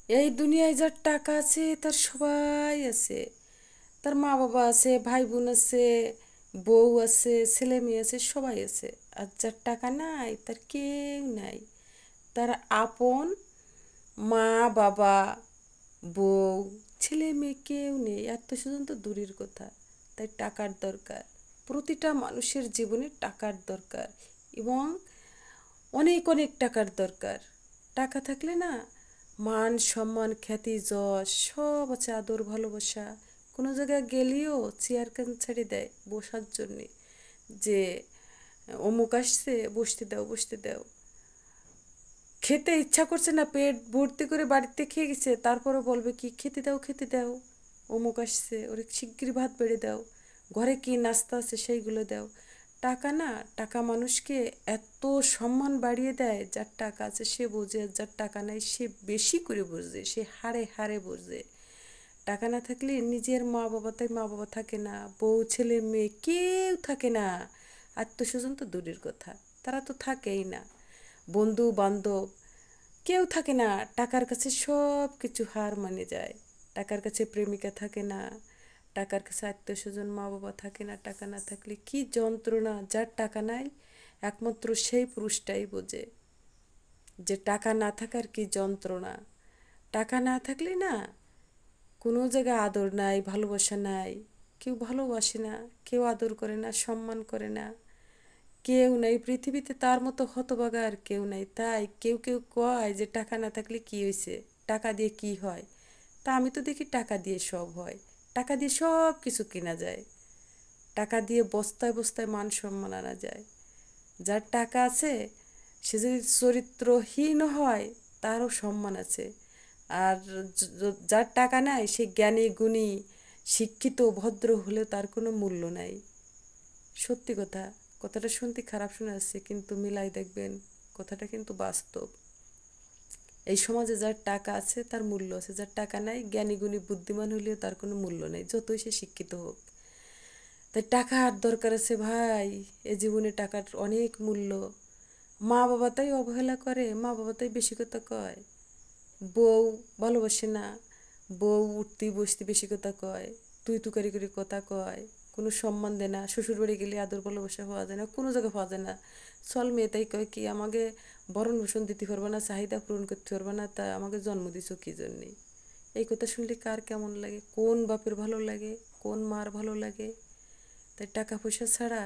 এই দুনিয়ায় যার টাকা আছে তার সবাই আছে, তার মা বাবা আছে, ভাই বোন আছে, বউ আছে, ছেলে মেয়ে আছে, সবাই আছে। আর যার টাকা নাই তার কেউ নাই। তার আপন মা বাবা, বউ, ছেলে মেয়ে কেউ নেই, আত্মীয়স্বজন তো দূরের কথা। তাই টাকার দরকার, প্রতিটা মানুষের জীবনে টাকার দরকার, এবং অনেক অনেক টাকার দরকার। টাকা থাকলে না মান সম্মান খ্যাতি যশ সব আছে, আদর ভালোবাসা। কোনো জায়গায় গেলেও চেয়ার কান ছেড়ে দেয় বসার জন্যে, যে অমুক আসছে, বসতে দাও বসতে দাও। খেতে ইচ্ছা করছে না, পেট ভর্তি করে বাড়িতে খেয়ে গেছে, তারপরে বলবে কি খেতে দাও খেতে দাও, অমুক আসছে, ওরে শিগগির ভাত বেড়ে দাও, ঘরে কি নাস্তা আছে সেইগুলো দাও। টাকা না, টাকা মানুষকে এত সম্মান বাড়িয়ে দেয়। যার টাকা আছে সে বোঝে, আর যার টাকা নাই সে বেশি করে বোঝে, সে হারে হারে বোঝে। টাকা না থাকলে নিজের মা বাবা, তাই মা বাবা থাকে না, বউ ছেলে মেয়ে কেউ থাকে না, আত্মীয়স্বজন তো দূরের কথা, তারা তো থাকেই না, বন্ধু বান্ধব কেউ থাকে না। টাকার কাছে সব কিছু হার মানে যায়। টাকার কাছে প্রেমিকা থাকে না, টাকার কাছে আত্মীয়স্বজন মা বাবা থাকে না। টাকা না থাকলে কি যন্ত্রণা, যার টাকা নাই একমাত্র সেই পুরুষটাই বোঝে যে টাকা না থাকার কি যন্ত্রণা। টাকা না থাকলে না কোনো জায়গায় আদর নাই, ভালোবাসা নাই, কেউ ভালোবাসে না, কেউ আদর করে না, সম্মান করে না, কেউ নাই পৃথিবীতে তার মতো হতভাগা আর কেউ নাই। তাই কেউ কেউ কয় যে টাকা না থাকলে কি হয়েছে, টাকা দিয়ে কি হয়। তা আমি তো দেখি টাকা দিয়ে সব হয়, টাকা দিয়ে সব কিছু কেনা যায়, টাকা দিয়ে বস্তায় বস্তায় মান সম্মান আনা যায়। যার টাকা আছে সে যদি চরিত্রহীন হয় তারও সম্মান আছে। আর যার টাকা নাই সে জ্ঞানী গুণী শিক্ষিত ভদ্র হলেও তার কোনো মূল্য নাই। সত্যি কথা, কথাটা শুনতে খারাপ শোনা যাচ্ছে কিন্তু মিলাই দেখবেন কথাটা কিন্তু বাস্তব। এই সমাজে যার টাকা আছে তার মূল্য আছে, যার টাকা নাই জ্ঞানী গুণী বুদ্ধিমান হলেও তার কোনো মূল্য নেই, যতই সে শিক্ষিত হোক। তাই টাকার দরকার আছে ভাই, এ জীবনে টাকার অনেক মূল্য। মা বাবা তাই অবহেলা করে, মা বাবা তাই বেশি কথা কয়, বউ ভালোবাসে না, বউ উঠতে বসতে বেশি কথা কয়, তুই তুকারি করে কথা কয়, কোনো সম্মান দেয় না, শ্বশুর বাড়ি গেলে আদর ভালোবাসা পাওয়া যায় না, কোনো জায়গায় পাওয়া যায় না। চল মেয়ে তাই কয় কি আমাকে ভরণ পোষণ দিতে পারবে না, চাহিদা পূরণ করতে পারবে না, তা আমাকে জন্ম দিছো কী জন্যে। এই কথা শুনলে কার কেমন লাগে, কোন বাপের ভালো লাগে, কোন মার ভালো লাগে। তাই টাকা পয়সা ছাড়া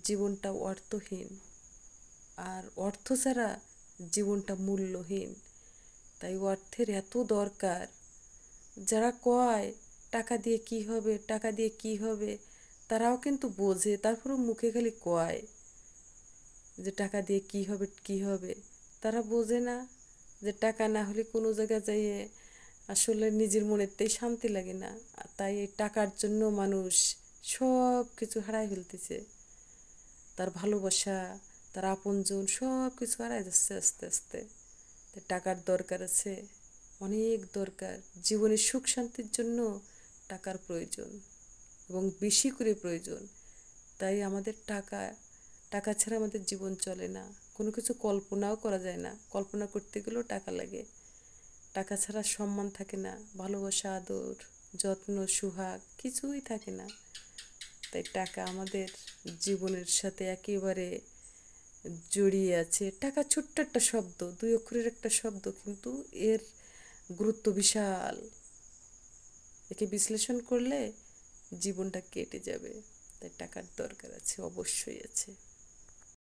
জীবনটা অর্থহীন, আর অর্থ ছাড়া জীবনটা মূল্যহীন। তাই অর্থের এত দরকার। যারা কয় টাকা দিয়ে কি হবে, টাকা দিয়ে কি হবে, তারাও কিন্তু বোঝে, তারপরেও মুখে খালি কয় যে টাকা দিয়ে কি হবে কি হবে। তারা বোঝে না যে টাকা না হলে কোনো জায়গায় যাইয়ে আসলে নিজের মনেতেই শান্তি লাগে না। তাই এই টাকার জন্য মানুষ সব কিছু হারাই ফেলতেছে, তার ভালোবাসা, তার আপনজন সব কিছু হারাই যাচ্ছে আস্তে আস্তে। তাই টাকার দরকার আছে, অনেক দরকার। জীবনের সুখ শান্তির জন্য টাকার প্রয়োজন, এবং বেশি করে প্রয়োজন। তাই আমাদের টাকা, টাকা ছাড়া আমাদের জীবন চলে না, কোনো কিছু কল্পনাও করা যায় না, কল্পনা করতে গেলেও টাকা লাগে। টাকা ছাড়া সম্মান থাকে না, ভালোবাসা আদর যত্ন সোহাগ কিছুই থাকে না। তাই টাকা আমাদের জীবনের সাথে একেবারে জড়িয়ে আছে। টাকা ছোট্ট একটা শব্দ, দুই অক্ষরের একটা শব্দ, কিন্তু এর গুরুত্ব বিশাল। একে বিশ্লেষণ করলে জীবনটা কেটে যাবে। তাই টাকার দরকার আছে, অবশ্যই আছে।